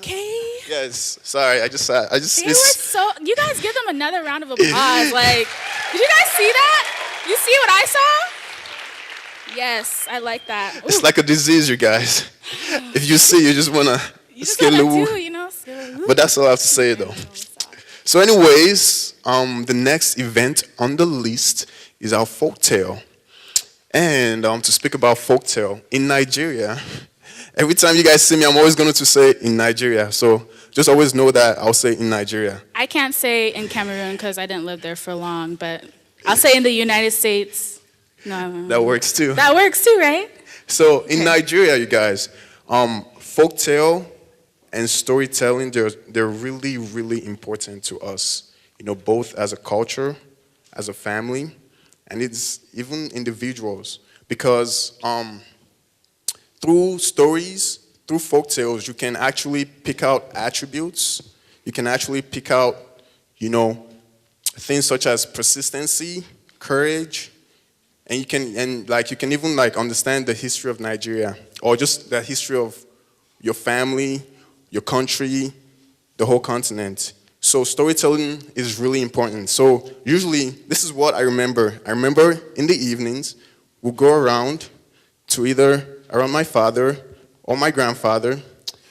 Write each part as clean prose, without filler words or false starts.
okay? Yes. Sorry, I just. They were so. You guys give them another round of applause. Like, did you guys see that? You see what I saw? Yes, I like that. Ooh. It's like a disease, you guys. If you see, you just wanna. You just gotta do, you know. But that's all I have to say, though. So, anyways, the next event on the list is our folktale. And to speak about folktale in Nigeria, every time you guys see me, I'm always going to say in Nigeria. So just always know that I'll say in Nigeria. I can't say in Cameroon because I didn't live there for long, but I'll say in the United States. No. That works too. That works too, right? So in Nigeria, you guys, folktale and storytelling, they're really, really important to us. You know, both as a culture, as a family, and it's even individuals. Because through stories, through folktales, you can actually pick out attributes. You can actually pick out, you know, things such as persistency, courage, and you can even understand the history of Nigeria, or just the history of your family, your country, the whole continent. So storytelling is really important. So usually, this is what I remember. I remember in the evenings, we'll go around to either around my father or my grandfather,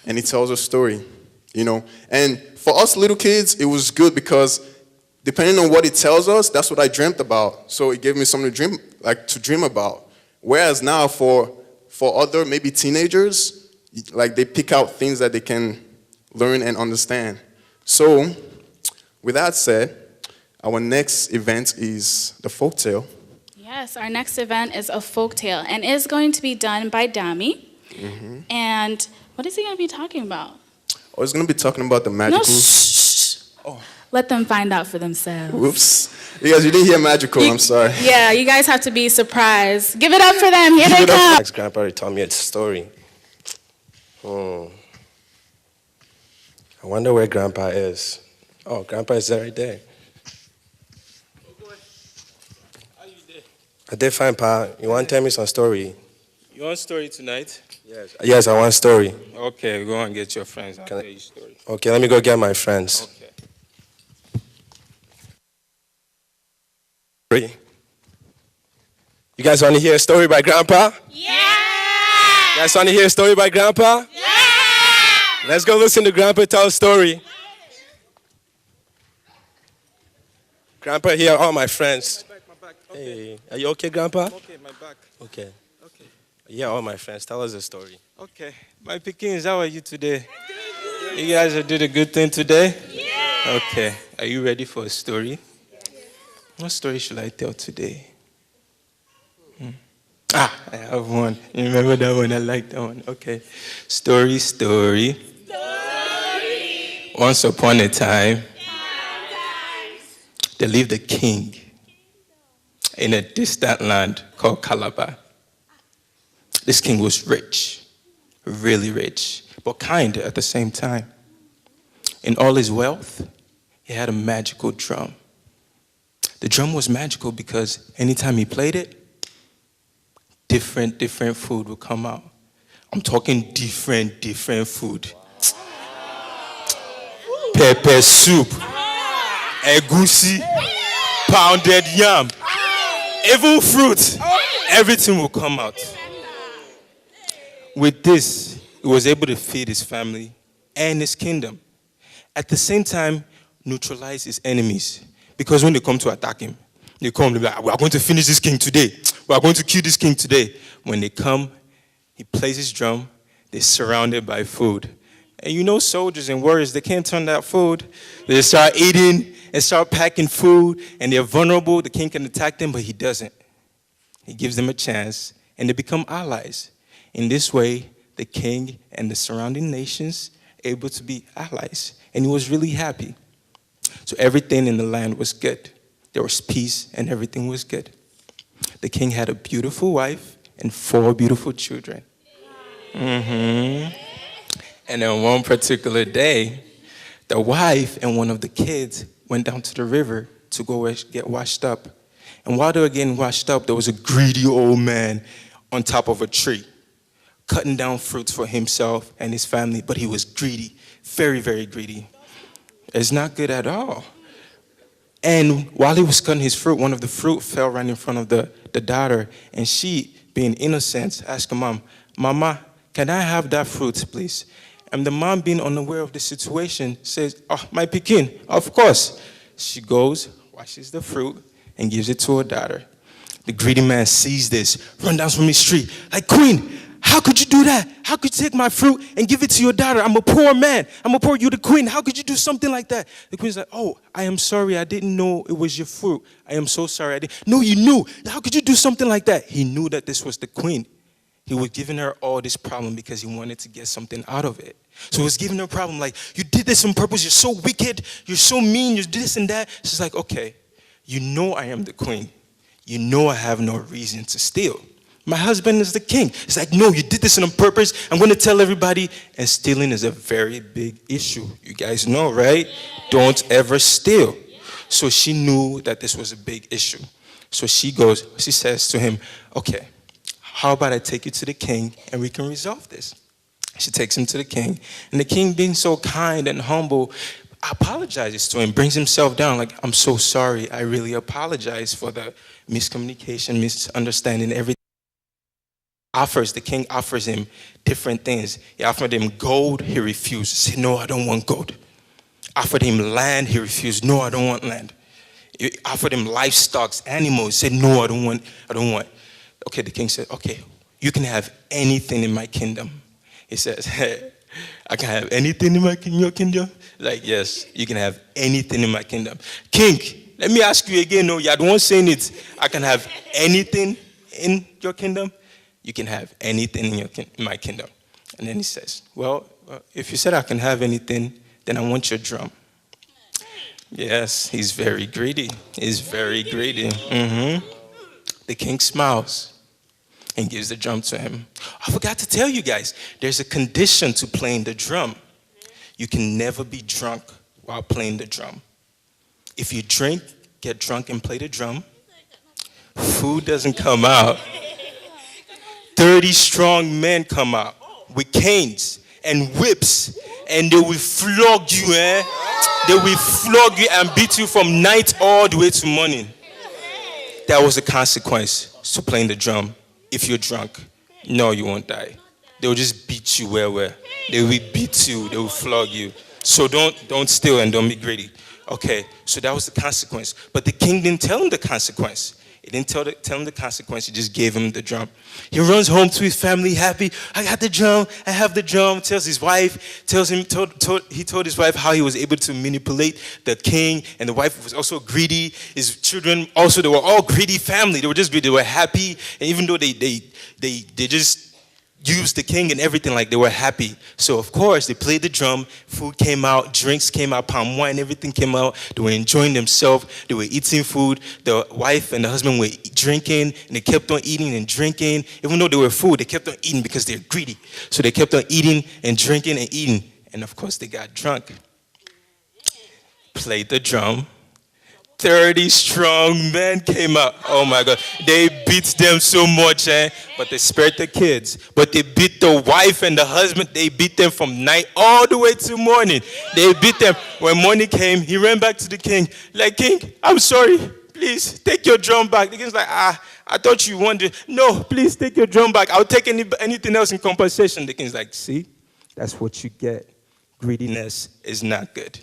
and he tells a story, you know. And for us little kids, it was good because depending on what it tells us, that's what I dreamt about. So it gave me something to dream about. Whereas now for other maybe teenagers, like they pick out things that they can learn and understand. So, with that said, our next event is the folktale. Yes, our next event is a folktale, and is going to be done by Dami. Mm-hmm. And what is he going to be talking about? Oh, he's going to be talking about the magical... No, shh. Oh. Let them find out for themselves. Whoops. You guys, you didn't hear magical, I'm sorry. Yeah, you guys have to be surprised. Give it up for them, here they come. Ex-grandpa told me a story. I wonder where Grandpa is. Oh, Grandpa is right there. Oh boy. How you there? I did fine, Pa. You want to tell me some story? You want story tonight? Yes, I want story. Okay, go and get your friends. I'll tell you story. Okay, let me go get my friends. Okay. You guys want to hear a story by Grandpa? Yeah! You guys want to hear a story by Grandpa? Yeah! Let's go listen to Grandpa tell a story. Grandpa, here are all my friends. My back. Okay. Hey, are you okay, Grandpa? Okay, my back. Okay. Okay. Yeah, all my friends. Tell us a story. Okay. My Pekins, how are you today? You guys did a good thing today? Yeah! Okay. Are you ready for a story? What story should I tell today? I have one. You remember that one? I like that one. Okay. Story. Once upon a time, there lived a king in a distant land called Calabar. This king was rich, really rich, but kind at the same time. In all his wealth, he had a magical drum. The drum was magical because anytime he played it, different food would come out. I'm talking different food. Pepper soup, egusi, pounded yam, even fruit, everything will come out. With this, he was able to feed his family and his kingdom. At the same time, neutralize his enemies. Because when they come to attack him, they come, they're like, we are going to finish this king today. We are going to kill this king today. When they come, he plays his drum, they're surrounded by food. And you know soldiers and warriors, they can't turn that food. They start eating and start packing food, and they're vulnerable. The king can attack them, but he doesn't. He gives them a chance, and they become allies. In this way, the king and the surrounding nations are able to be allies. And he was really happy. So everything in the land was good. There was peace, and everything was good. The king had a beautiful wife and 4 beautiful children. And then one particular day, the wife and one of the kids went down to the river to go get washed up. And while they were getting washed up, there was a greedy old man on top of a tree, cutting down fruits for himself and his family, but he was greedy, very, very greedy. It's not good at all. And while he was cutting his fruit, one of the fruit fell right in front of the daughter, and she, being innocent, asked her mom, Mama, can I have that fruit, please? And the mom, being unaware of the situation, says, oh, my Pekin, of course. She goes, washes the fruit, and gives it to her daughter. The greedy man sees this, run down from his street, like, Queen, how could you do that? How could you take my fruit and give it to your daughter? I'm a poor man. You're the queen. How could you do something like that? The queen's like, oh, I am sorry. I didn't know it was your fruit. I am so sorry. No, you knew. How could you do something like that? He knew that this was the queen. He was giving her all this problem because he wanted to get something out of it. So he was giving her a problem like, you did this on purpose. You're so wicked. You're so mean. You did this and that. She's like, okay, you know I am the queen. You know I have no reason to steal. My husband is the king. It's like, no, you did this on purpose. I'm going to tell everybody. And stealing is a very big issue. You guys know, right? Don't ever steal. So she knew that this was a big issue. So she says to him, okay, how about I take you to the king and we can resolve this? She takes him to the king. And the king, being so kind and humble, apologizes to him, brings himself down like, I'm so sorry. I really apologize for the miscommunication, misunderstanding, everything. The king offers him different things. He offered him gold, he refused. He said, no, I don't want gold. Offered him land, he refused. No, I don't want land. He offered him livestock, animals. He said, no, I don't want. Okay, the king said, okay, you can have anything in my kingdom. He says, hey, I can have anything in your kingdom? Like, yes, you can have anything in my kingdom. King, let me ask you again, no, you don't say it. I can have anything in your kingdom? You can have anything in my kingdom. And then he says, well, if you said I can have anything, then I want your drum. Yes, he's very greedy. He's very greedy. The king smiles and gives the drum to him. I forgot to tell you guys, there's a condition to playing the drum. You can never be drunk while playing the drum. If you drink, get drunk and play the drum, food doesn't come out. 30 strong men come out with canes and whips, and they will flog you, They will flog you and beat you from night all the way to morning. That was the consequence to playing the drum. If you're drunk, no, you won't die. They will just beat you well. They will beat you, they will flog you. So don't steal and don't be greedy. Okay, so that was the consequence. But the king didn't tell him the consequence. He didn't tell him the consequence. He just gave him the drum. He runs home to his family happy. I got the drum. I have the drum. Tells his wife. He told his wife how he was able to manipulate the king. And the wife was also greedy. His children also, they were all greedy family. They were just greedy. They were happy. And even though they just used the king and everything, like they were happy. So of course they played the drum, food came out, drinks came out, palm wine, everything came out. They were enjoying themselves, they were eating food. The wife and the husband were drinking, and they kept on eating and drinking. Even though they were full, they kept on eating because they're greedy. So they kept on eating and drinking and eating. And of course they got drunk. Played the drum. 30 strong men came out. Oh my God. They beat them so much, but they spared the kids. But they beat the wife and the husband. They beat them from night all the way to morning. They beat them. When morning came, he ran back to the king. Like, king, I'm sorry. Please, take your drum back. The king's like, I thought you wanted. No, please take your drum back. I'll take anything else in compensation. The king's like, see, that's what you get. Greediness is not good.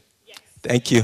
Thank you.